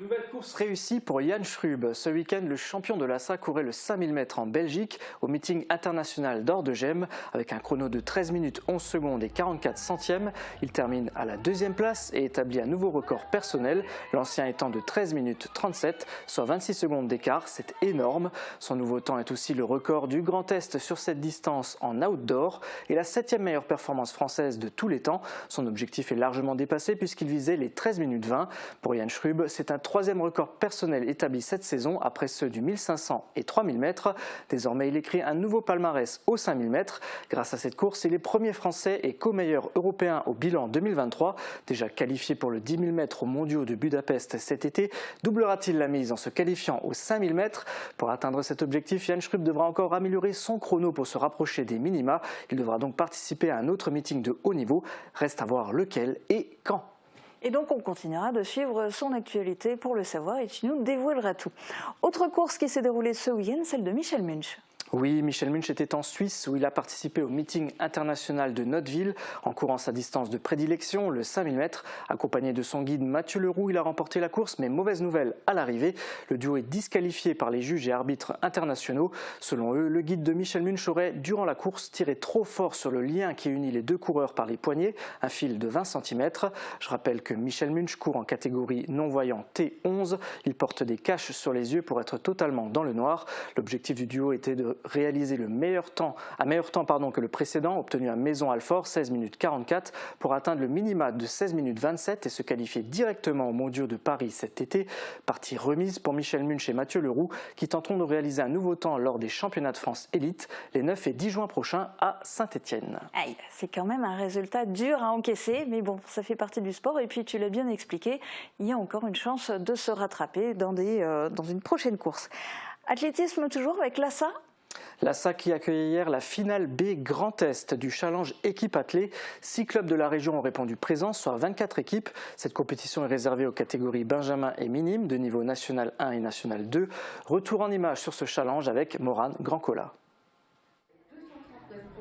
Nouvelle course réussie pour Jan Schrub. Ce week-end, le champion de l'ASSA courait le 5000 m en Belgique au meeting international d'Ordegem avec un chrono de 13 minutes 11 secondes et 44 centièmes. Il termine à la deuxième place et établit un nouveau record personnel, l'ancien étant de 13 minutes 37, soit 26 secondes d'écart. C'est énorme. Son nouveau temps est aussi le record du Grand Est sur cette distance en outdoor et la 7e meilleure performance française de tous les temps. Son objectif est largement dépassé puisqu'il visait les 13 minutes 20. Pour Jan Schrub, c'est un troisième record personnel établi cette saison après ceux du 1500 et 3000 mètres. Désormais, il écrit un nouveau palmarès aux 5000 mètres. Grâce à cette course, il est premier français et co-meilleur européen au bilan 2023. Déjà qualifié pour le 10 000 mètres aux mondiaux de Budapest cet été, doublera-t-il la mise en se qualifiant aux 5000 mètres? Pour atteindre cet objectif, Jan Schrub devra encore améliorer son chrono pour se rapprocher des minima. Il devra donc participer à un autre meeting de haut niveau. Reste à voir lequel et quand. Et donc on continuera de suivre son actualité pour le savoir et tu nous dévoileras tout. Autre course qui s'est déroulée ce week-end, celle de Michel Munch. Oui, Michel Munch était en Suisse où il a participé au meeting international de Notteville en courant sa distance de prédilection, le 5000 mètres. Accompagné de son guide Mathieu Leroux, il a remporté la course, mais mauvaise nouvelle à l'arrivée. Le duo est disqualifié par les juges et arbitres internationaux. Selon eux, le guide de Michel Munch aurait, durant la course, tiré trop fort sur le lien qui unit les deux coureurs par les poignets, un fil de 20 cm. Je rappelle que Michel Munch court en catégorie non-voyant T11. Il porte des caches sur les yeux pour être totalement dans le noir. L'objectif du duo était de réaliser un meilleur temps que le précédent, obtenu à Maison-Alfort, 16 minutes 44, pour atteindre le minima de 16 minutes 27 et se qualifier directement aux mondiaux de Paris cet été. Partie remise pour Michel Munch et Mathieu Leroux, qui tenteront de réaliser un nouveau temps lors des championnats de France élite les 9 et 10 juin prochains à Saint-Étienne. C'est quand même un résultat dur à encaisser, mais bon, ça fait partie du sport. Et puis tu l'as bien expliqué, il y a encore une chance de se rattraper dans une prochaine course. Athlétisme toujours avec l'ASSA. L'ASSA qui accueillait hier la finale B Grand Est du challenge équipe athlée. 6 clubs de la région ont répondu présent, soit 24 équipes. Cette compétition est réservée aux catégories Benjamin et Minime de niveau national 1 et national 2. Retour en image sur ce challenge avec Morane Grandcola.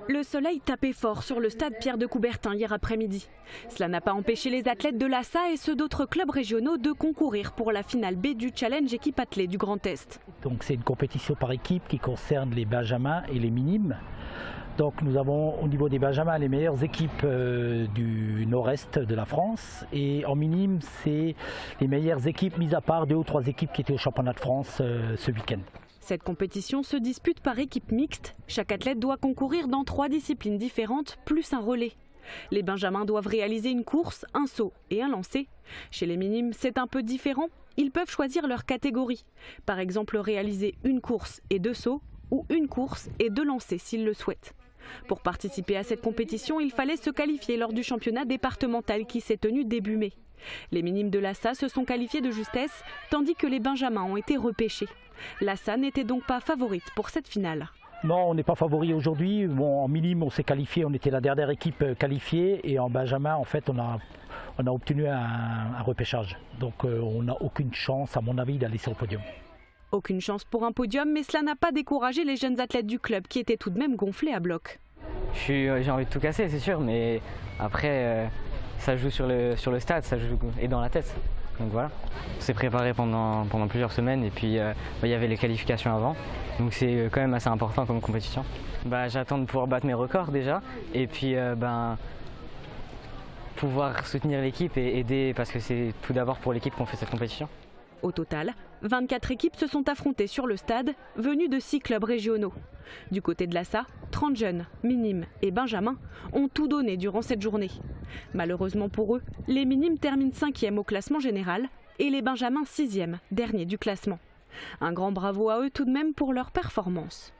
Le soleil tapait fort sur le stade Pierre de Coubertin hier après-midi. Cela n'a pas empêché les athlètes de l'ASSA et ceux d'autres clubs régionaux de concourir pour la finale B du challenge équipe athlée du Grand Est. Donc c'est une compétition par équipe qui concerne les benjamins et les minimes. Donc nous avons au niveau des benjamins les meilleures équipes du nord-est de la France et en minime c'est les meilleures équipes mis à part 2 ou 3 équipes qui étaient au championnat de France ce week-end. Cette compétition se dispute par équipe mixte. Chaque athlète doit concourir dans 3 disciplines différentes, plus un relais. Les benjamins doivent réaliser une course, un saut et un lancer. Chez les minimes, c'est un peu différent. Ils peuvent choisir leur catégorie. Par exemple, réaliser une course et 2 sauts ou une course et 2 lancers s'ils le souhaitent. Pour participer à cette compétition, il fallait se qualifier lors du championnat départemental qui s'est tenu début mai. Les minimes de l'ASSA se sont qualifiés de justesse, tandis que les benjamins ont été repêchés. L'ASSA n'était donc pas favorite pour cette finale. Non, on n'est pas favori aujourd'hui. Bon, en minime, on s'est qualifié, on était la dernière équipe qualifiée. Et en benjamin, en fait, on a obtenu un repêchage. Donc on n'a aucune chance, à mon avis, d'aller sur le podium. Aucune chance pour un podium, mais cela n'a pas découragé les jeunes athlètes du club qui étaient tout de même gonflés à bloc. J'ai envie de tout casser, c'est sûr, mais après, ça joue sur le stade, ça joue et dans la tête. Donc voilà, on s'est préparé pendant plusieurs semaines et puis il y avait les qualifications avant. Donc c'est quand même assez important comme compétition. J'attends de pouvoir battre mes records déjà et puis pouvoir soutenir l'équipe et aider parce que c'est tout d'abord pour l'équipe qu'on fait cette compétition. Au total, 24 équipes se sont affrontées sur le stade, venues de 6 clubs régionaux. Du côté de l'ASSA, 30 jeunes, minimes et benjamins ont tout donné durant cette journée. Malheureusement pour eux, les minimes terminent 5e au classement général et les benjamins 6e, dernier du classement. Un grand bravo à eux tout de même pour leur performance.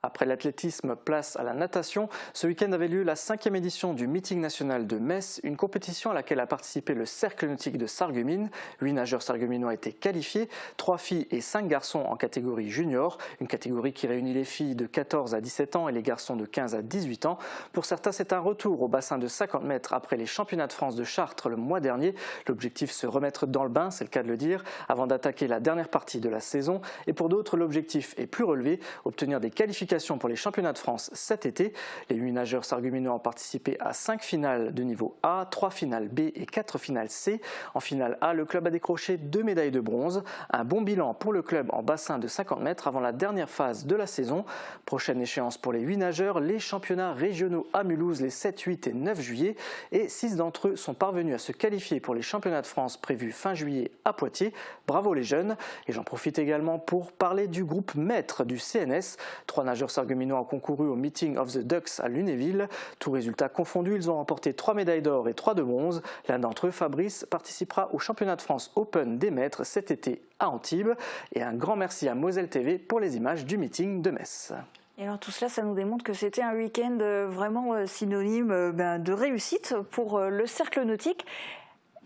Après l'athlétisme, place à la natation. Ce week-end avait lieu la 5e édition du meeting national de Metz, une compétition à laquelle a participé le cercle nautique de Sarreguemines. 8 nageurs sarregueminois ont été qualifiés, 3 filles et 5 garçons en catégorie junior, une catégorie qui réunit les filles de 14 à 17 ans et les garçons de 15 à 18 ans. Pour certains, c'est un retour au bassin de 50 mètres après les championnats de France de Chartres le mois dernier. L'objectif, se remettre dans le bain, c'est le cas de le dire, avant d'attaquer la dernière partie de la saison. Et pour d'autres, l'objectif est plus relevé, obtenir des qualifications qualification pour les championnats de France cet été. Les 8 nageurs sarguminois ont participé à 5 finales de niveau A, 3 finales B et 4 finales C. En finale A, le club a décroché 2 médailles de bronze. Un bon bilan pour le club en bassin de 50 mètres avant la dernière phase de la saison. Prochaine échéance pour les 8 nageurs, les championnats régionaux à Mulhouse les 7, 8 et 9 juillet. Et 6 d'entre eux sont parvenus à se qualifier pour les championnats de France prévus fin juillet à Poitiers. Bravo les jeunes. Et j'en profite également pour parler du groupe maître du CNS. 3 nageurs sarguminois ont concouru au Meeting of the Ducks à Lunéville. Tout résultat confondu, ils ont remporté 3 médailles d'or et 3 de bronze. L'un d'entre eux, Fabrice, participera au championnat de France Open des maîtres cet été à Antibes. Et un grand merci à Moselle TV pour les images du meeting de Metz. Et alors tout cela, ça nous démontre que c'était un week-end vraiment synonyme de réussite pour le cercle nautique.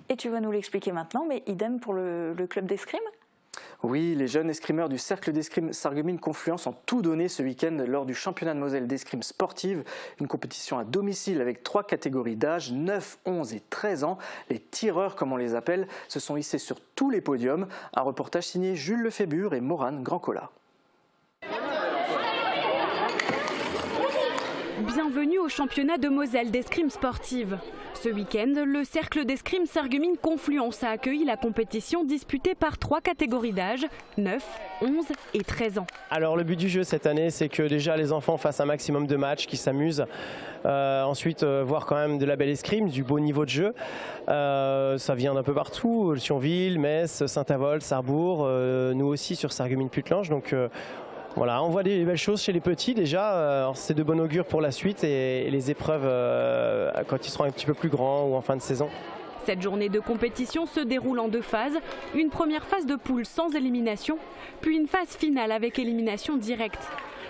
Et tu vas nous l'expliquer maintenant, mais idem pour le club d'escrime ? Oui, les jeunes escrimeurs du cercle d'escrime Sarreguemines Confluence ont tout donné ce week-end lors du championnat de Moselle d'escrime sportive, une compétition à domicile avec 3 catégories d'âge, 9, 11 et 13 ans. Les tireurs, comme on les appelle, se sont hissés sur tous les podiums. Un reportage signé Jules Lefébure et Morane Grandcola. Bienvenue au championnat de Moselle d'escrime sportive. Ce week-end, le cercle d'escrime Sarreguemines Confluence a accueilli la compétition disputée par 3 catégories d'âge, 9, 11 et 13 ans. Alors le but du jeu cette année, c'est que déjà les enfants fassent un maximum de matchs, qu'ils s'amusent. Ensuite, voir quand même de la belle escrime, du beau niveau de jeu. Ça vient d'un peu partout, Thionville, Metz, Saint-Avold, Sarrebourg, nous aussi sur Sarreguemines-Putelange. Donc voilà, on voit des belles choses chez les petits déjà, c'est de bon augure pour la suite et les épreuves quand ils seront un petit peu plus grands ou en fin de saison. Cette journée de compétition se déroule en 2 phases, une première phase de poule sans élimination, puis une phase finale avec élimination directe.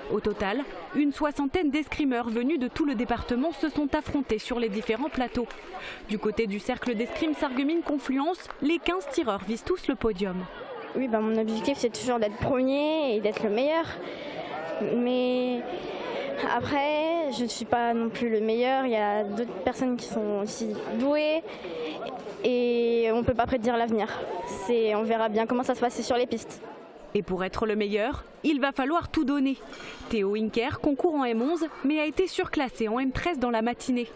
Au total, une 60aine d'escrimeurs venus de tout le département se sont affrontés sur les différents plateaux. Du côté du cercle d'escrime Sarreguemines Confluence, les 15 tireurs visent tous le podium. Oui, mon objectif c'est toujours d'être premier et d'être le meilleur. Mais après, je ne suis pas non plus le meilleur. Il y a d'autres personnes qui sont aussi douées et on ne peut pas prédire l'avenir. On verra bien comment ça se passe sur les pistes. Et pour être le meilleur, il va falloir tout donner. Théo Hinker concourt en M11 mais a été surclassé en M13 dans la matinée.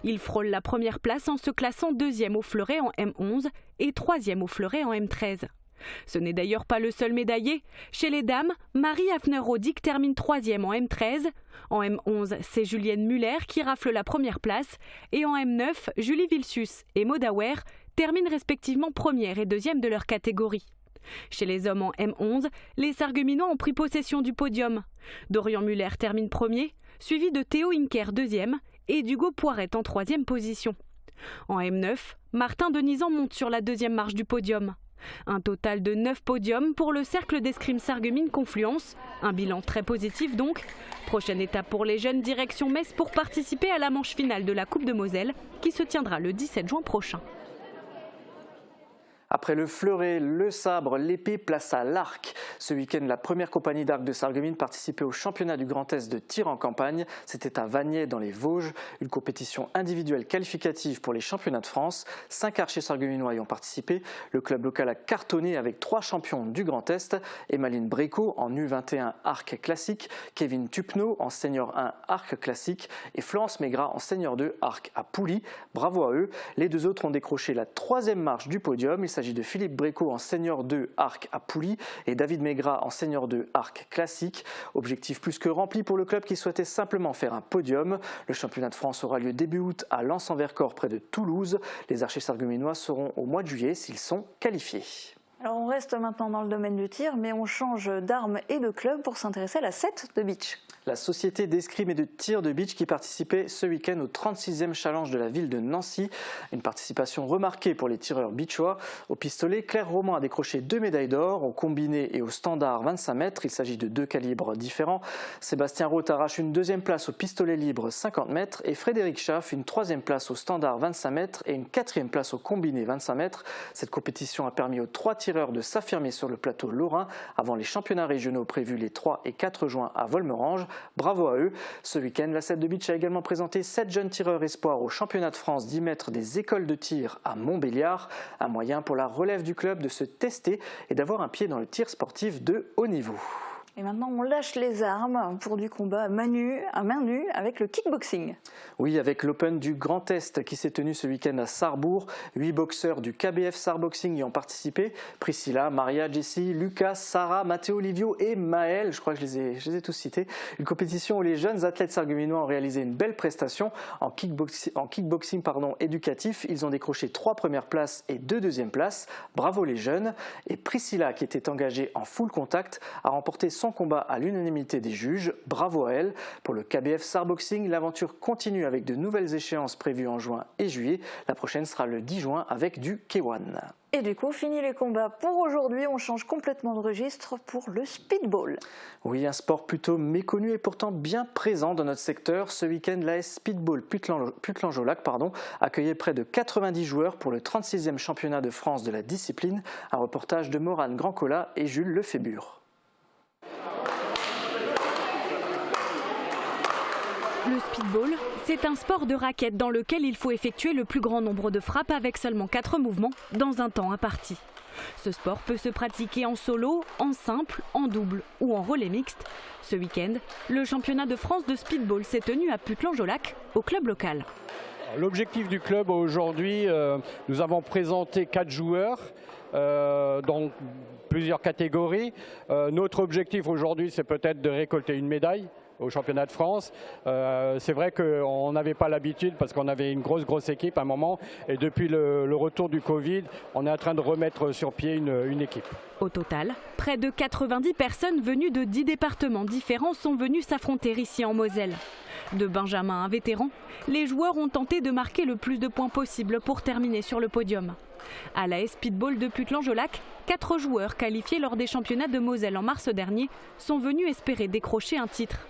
Il frôle la première place en se classant 2e au fleuret en M11 et 3e au fleuret en M13. Ce n'est d'ailleurs pas le seul médaillé. Chez les dames, Marie Hafner-Rodic termine 3e en M13. En M11, c'est Julienne Muller qui rafle la première place. Et en M9, Julie Vilsus et Maud Auer terminent respectivement 1re et 2e de leur catégorie. Chez les hommes en M11, les Sarregueminois ont pris possession du podium. Dorian Muller termine 1er, suivi de Théo Hinker 2e et d'Hugo Poirette en 3e position. En M9, Martin Denizan monte sur la 2e marche du podium. Un total de 9 podiums pour le cercle d'escrime Sarreguemines Confluence. Un bilan très positif donc. Prochaine étape pour les jeunes, direction Metz pour participer à la manche finale de la Coupe de Moselle qui se tiendra le 17 juin prochain. Après le fleuret, le sabre, l'épée, place à l'arc. Ce week-end, la première compagnie d'arc de Sarreguemines participait au championnat du Grand Est de tir en campagne. C'était à Vagney dans les Vosges, une compétition individuelle qualificative pour les championnats de France. 5 archers sarregueminois y ont participé. Le club local a cartonné avec 3 champions du Grand Est. Emmaline Bréco en U21 arc classique, Kevin Tupneau en senior 1 arc classique et Florence Maigrat en senior 2 arc à poulie. Bravo à eux. Les 2 autres ont décroché la 3e marche du podium. Il s'agit de Philippe Bréco en senior 2 arc à poulie et David Maigrat en senior 2 arc classique. Objectif plus que rempli pour le club qui souhaitait simplement faire un podium. Le championnat de France aura lieu début août à Lens-en-Vercors près de Toulouse. Les archers sarregueminois seront au mois de juillet s'ils sont qualifiés. Alors on reste maintenant dans le domaine du tir, mais on change d'arme et de club pour s'intéresser à la 7 de beach. La société d'escrime et de tir de beach qui participait ce week-end au 36e challenge de la ville de Nancy. Une participation remarquée pour les tireurs beachois. Au pistolet, Claire Roman a décroché 2 médailles d'or, au combiné et au standard 25 mètres. Il s'agit de 2 calibres différents. Sébastien Roth arrache une 2e place au pistolet libre 50 mètres et Frédéric Schaff une 3e place au standard 25 mètres et une 4e place au combiné 25 mètres. Cette compétition a permis aux 3 tireurs de s'affirmer sur le plateau lorrain avant les championnats régionaux prévus les 3 et 4 juin à Volmerange. Bravo à eux. Ce week-end, la 7 de beach a également présenté 7 jeunes tireurs espoirs au championnat de France 10 mètres des écoles de tir à Montbéliard. Un moyen pour la relève du club de se tester et d'avoir un pied dans le tir sportif de haut niveau. Et maintenant, on lâche les armes pour du combat à main nue avec le kickboxing. Oui, avec l'Open du Grand Est qui s'est tenu ce week-end à Sarrebourg. 8 boxeurs du KBF Sarboxing y ont participé. Priscilla, Maria, Jessie, Lucas, Sarah, Matteo, Livio et Maël. Je crois que je les ai tous cités. Une compétition où les jeunes athlètes sarregueminois ont réalisé une belle prestation en kickboxing éducatif. Ils ont décroché 3 premières places et 2 deuxièmes places. Bravo les jeunes. Et Priscilla, qui était engagée en full contact, a remporté son combat à l'unanimité des juges. Bravo à elle. Pour le KBF Sarboxing, l'aventure continue avec de nouvelles échéances prévues en juin et juillet. La prochaine sera le 10 juin avec du K1. Et du coup, fini les combats pour aujourd'hui. On change complètement de registre pour le speedball. Oui, un sport plutôt méconnu et pourtant bien présent dans notre secteur. Ce week-end, l'AS Speedball Putelange-au-Lac accueillait près de 90 joueurs pour le 36e championnat de France de la discipline. Un reportage de Morane Grandcola et Jules Lefébure. Le speedball, c'est un sport de raquette dans lequel il faut effectuer le plus grand nombre de frappes avec seulement 4 mouvements dans un temps imparti. Ce sport peut se pratiquer en solo, en simple, en double ou en relais mixte. Ce week-end, le championnat de France de speedball s'est tenu à Putelange-au-Lac, au club local. L'objectif du club aujourd'hui, nous avons présenté 4 joueurs dans plusieurs catégories. Notre objectif aujourd'hui, c'est peut-être de récolter une médaille au championnat de France. C'est vrai qu'on n'avait pas l'habitude parce qu'on avait une grosse équipe à un moment et depuis le retour du Covid, on est en train de remettre sur pied une équipe. Au total, près de 90 personnes venues de 10 départements différents sont venues s'affronter ici en Moselle. De Benjamin à vétéran, les joueurs ont tenté de marquer le plus de points possible pour terminer sur le podium. À l'AS Speedball de Putelange-au-Lac, 4 joueurs qualifiés lors des championnats de Moselle en mars dernier sont venus espérer décrocher un titre.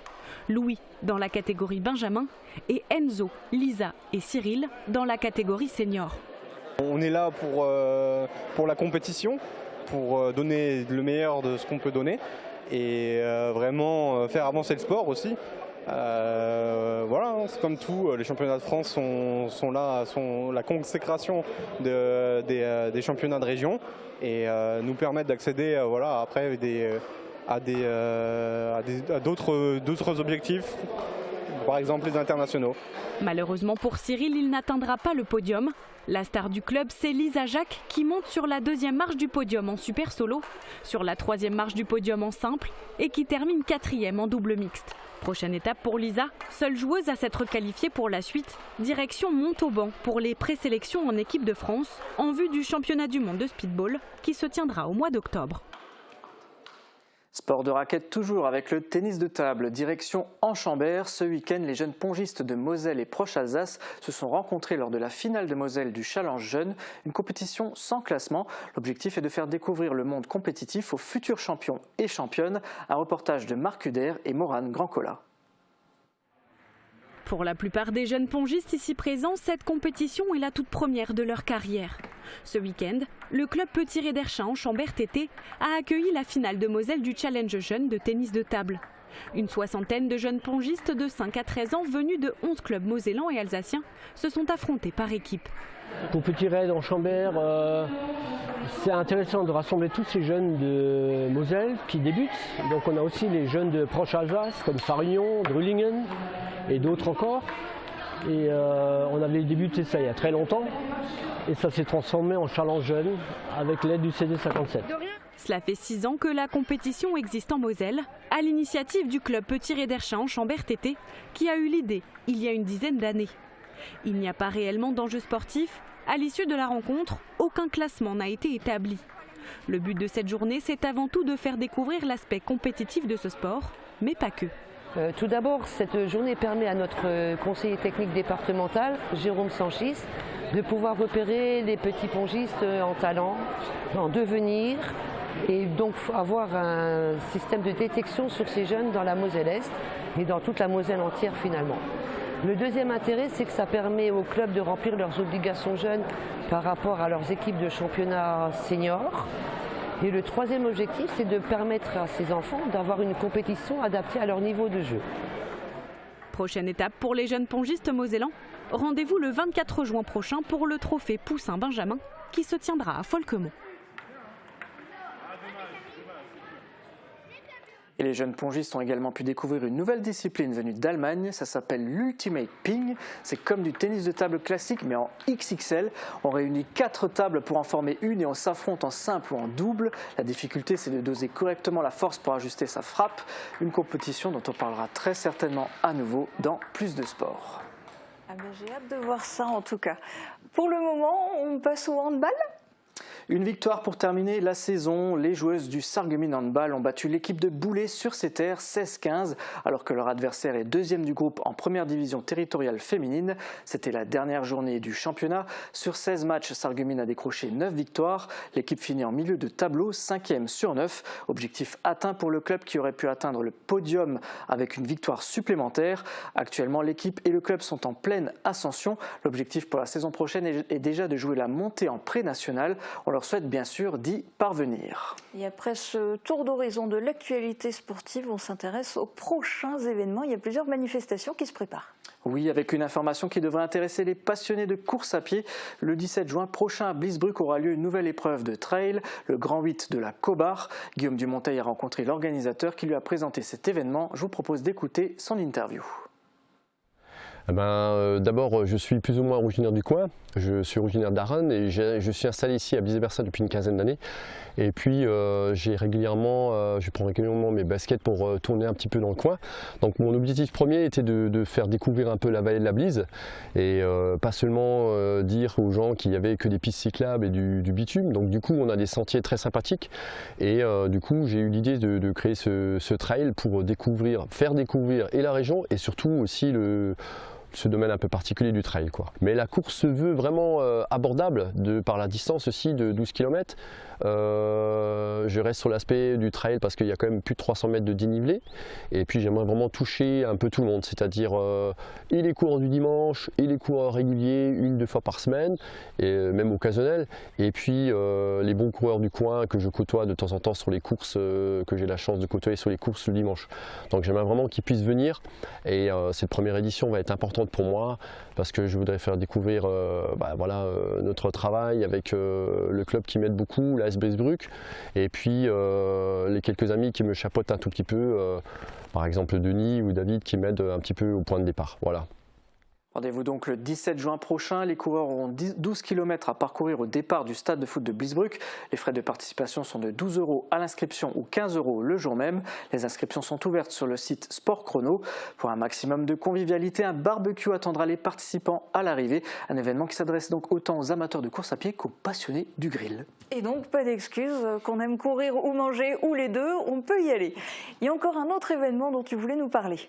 Louis dans la catégorie Benjamin et Enzo, Lisa et Cyril dans la catégorie senior. On est là pour la compétition, pour donner le meilleur de ce qu'on peut donner et vraiment faire avancer le sport aussi. Voilà, c'est comme tout, les championnats de France sont là, sont la consécration des championnats de région et nous permettent d'accéder après à d'autres objectifs, par exemple les internationaux. Malheureusement pour Cyril, il n'atteindra pas le podium. La star du club, c'est Lisa Jacques qui monte sur la 2e marche du podium en super solo, sur la 3e marche du podium en simple et qui termine 4e en double mixte. Prochaine étape pour Lisa, seule joueuse à s'être qualifiée pour la suite, direction Montauban pour les présélections en équipe de France en vue du championnat du monde de speedball qui se tiendra au mois d'octobre. Sport de raquette toujours avec le tennis de table. Direction Enchambert. Ce week-end, les jeunes pongistes de Moselle et Proche-Alsace se sont rencontrés lors de la finale de Moselle du Challenge Jeune, une compétition sans classement. L'objectif est de faire découvrir le monde compétitif aux futurs champions et championnes. Un reportage de Marc Huder et Morane Grandcola. Pour la plupart des jeunes pongistes ici présents, cette compétition est la toute première de leur carrière. Ce week-end, le club Petit Réderchin Enchambert TT a accueilli la finale de Moselle du Challenge Jeune de tennis de table. Une soixantaine de jeunes pongistes de 5 à 13 ans venus de 11 clubs mosellans et alsaciens se sont affrontés par équipe. Pour Petit Raid Enchambert, c'est intéressant de rassembler tous ces jeunes de Moselle qui débutent. Donc on a aussi les jeunes de Proche-Alsace comme Sarignon, Drulingen et d'autres encore. Et on avait débuté ça il y a très longtemps et ça s'est transformé en Challenge Jeune avec l'aide du CD57. Cela fait 6 ans que la compétition existe en Moselle, à l'initiative du club Petit Réderchin Enchambert TT qui a eu l'idée il y a une dizaine d'années. Il n'y a pas réellement d'enjeu sportif. À l'issue de la rencontre, aucun classement n'a été établi. Le but de cette journée, c'est avant tout de faire découvrir l'aspect compétitif de ce sport, mais pas que. Tout d'abord, cette journée permet à notre conseiller technique départemental, Jérôme Sanchis, de pouvoir repérer les petits pongistes en talent, en devenir, et donc avoir un système de détection sur ces jeunes dans la Moselle-Est et dans toute la Moselle entière finalement. Le deuxième intérêt, c'est que ça permet aux clubs de remplir leurs obligations jeunes par rapport à leurs équipes de championnat senior. Et le troisième objectif, c'est de permettre à ces enfants d'avoir une compétition adaptée à leur niveau de jeu. Prochaine étape pour les jeunes pongistes mosellans, rendez-vous le 24 juin prochain pour le trophée Poussin Benjamin qui se tiendra à Folquemont. Et les jeunes pongistes ont également pu découvrir une nouvelle discipline venue d'Allemagne, ça s'appelle l'Ultimate Ping. C'est comme du tennis de table classique mais en XXL. On réunit 4 tables pour en former une et on s'affronte en simple ou en double. La difficulté c'est de doser correctement la force pour ajuster sa frappe. Une compétition dont on parlera très certainement à nouveau dans Plus de Sport. Ah ben, j'ai hâte de voir ça en tout cas. Pour le moment, on passe au handball. Une victoire pour terminer la saison. Les joueuses du Sarreguemines Handball ont battu l'équipe de Boulay sur ses terres 16-15 alors que leur adversaire est deuxième du groupe en première division territoriale féminine. C'était la dernière journée du championnat. Sur 16 matchs, Sarreguemines a décroché 9 victoires. L'équipe finit en milieu de tableau, 5e sur 9. Objectif atteint pour le club qui aurait pu atteindre le podium avec une victoire supplémentaire. Actuellement, l'équipe et le club sont en pleine ascension. L'objectif pour la saison prochaine est déjà de jouer la montée en pré-nationale. On leur souhaite bien sûr d'y parvenir. Et après ce tour d'horizon de l'actualité sportive, on s'intéresse aux prochains événements. Il y a plusieurs manifestations qui se préparent. Oui, avec une information qui devrait intéresser les passionnés de course à pied. Le 17 juin prochain à Bliesbruck aura lieu une nouvelle épreuve de trail, le Grand 8 de la Cobar. Guillaume Dumonteil a rencontré l'organisateur qui lui a présenté cet événement. Je vous propose d'écouter son interview. D'abord, je suis plus ou moins originaire du coin. Je suis originaire d'Arronnes et je suis installé ici à Blies-et-Bersa depuis une quinzaine d'années. Et puis, je prends régulièrement mes baskets pour tourner un petit peu dans le coin. Donc, mon objectif premier était de faire découvrir un peu la vallée de la Blies et pas seulement dire aux gens qu'il n'y avait que des pistes cyclables et du bitume. Donc, du coup, on a des sentiers très sympathiques et du coup, j'ai eu l'idée de créer ce trail pour faire découvrir et la région et surtout aussi ce domaine un peu particulier du trail, quoi. Mais la course se veut vraiment abordable par la distance aussi de 12 km. Je reste sur l'aspect du trail parce qu'il y a quand même plus de 300 mètres de dénivelé et puis j'aimerais vraiment toucher un peu tout le monde, c'est-à-dire et les coureurs du dimanche et les coureurs réguliers 1-2 fois par semaine et même occasionnels et puis les bons coureurs du coin que je côtoie de temps en temps sur les courses que j'ai la chance de côtoyer sur les courses le dimanche. Donc j'aimerais vraiment qu'ils puissent venir et cette première édition va être importante pour moi parce que je voudrais faire découvrir notre travail avec le club qui m'aide beaucoup, l'AS Bliesbruck, et puis les quelques amis qui me chapeautent un tout petit peu, par exemple Denis ou David qui m'aident un petit peu au point de départ. Voilà. Rendez-vous donc le 17 juin prochain. Les coureurs auront 12 km à parcourir au départ du stade de foot de Bliesbruck. Les frais de participation sont de 12 € à l'inscription ou 15 € le jour même. Les inscriptions sont ouvertes sur le site Sport Chrono. Pour un maximum de convivialité, un barbecue attendra les participants à l'arrivée. Un événement qui s'adresse donc autant aux amateurs de course à pied qu'aux passionnés du grill. Et donc, pas d'excuse, qu'on aime courir ou manger ou les deux, on peut y aller. Il y a encore un autre événement dont tu voulais nous parler.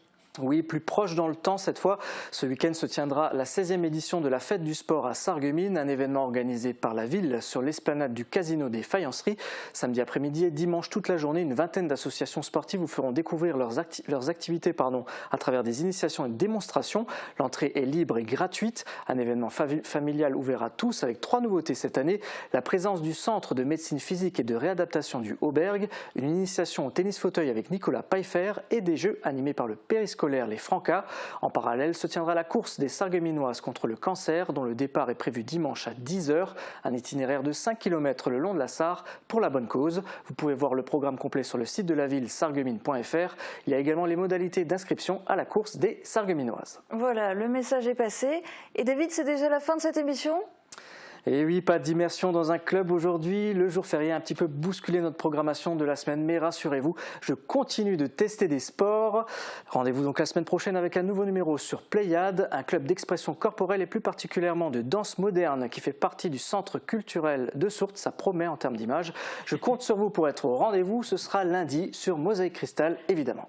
Oui, plus proche dans le temps cette fois. Ce week-end se tiendra la 16e édition de la Fête du Sport à Sarreguemines, un événement organisé par la ville sur l'esplanade du Casino des Faïenceries. Samedi après-midi et dimanche toute la journée, une vingtaine d'associations sportives vous feront découvrir leurs activités à travers des initiations et démonstrations. L'entrée est libre et gratuite. Un événement familial ouvert à tous avec 3 nouveautés cette année. La présence du Centre de médecine physique et de réadaptation du Auberg, une initiation au tennis fauteuil avec Nicolas Pfeiffer et des jeux animés par le périscolaire les Francas. En parallèle se tiendra la course des Sarregueminoises contre le cancer dont le départ est prévu dimanche à 10 h. Un itinéraire de 5 km le long de la Sarre pour la bonne cause. Vous pouvez voir le programme complet sur le site de la ville sarreguemines.fr. Il y a également les modalités d'inscription à la course des Sarregueminoises. Voilà, le message est passé. Et David, c'est déjà la fin de cette émission ? Et oui, pas d'immersion dans un club aujourd'hui. Le jour férié a un petit peu bousculé notre programmation de la semaine, mais rassurez-vous, je continue de tester des sports. Rendez-vous donc la semaine prochaine avec un nouveau numéro sur Pléiade, un club d'expression corporelle et plus particulièrement de danse moderne qui fait partie du centre culturel de Sourtes. Ça promet en termes d'image. Je compte sur vous pour être au rendez-vous. Ce sera lundi sur Mosaïque Cristal, évidemment.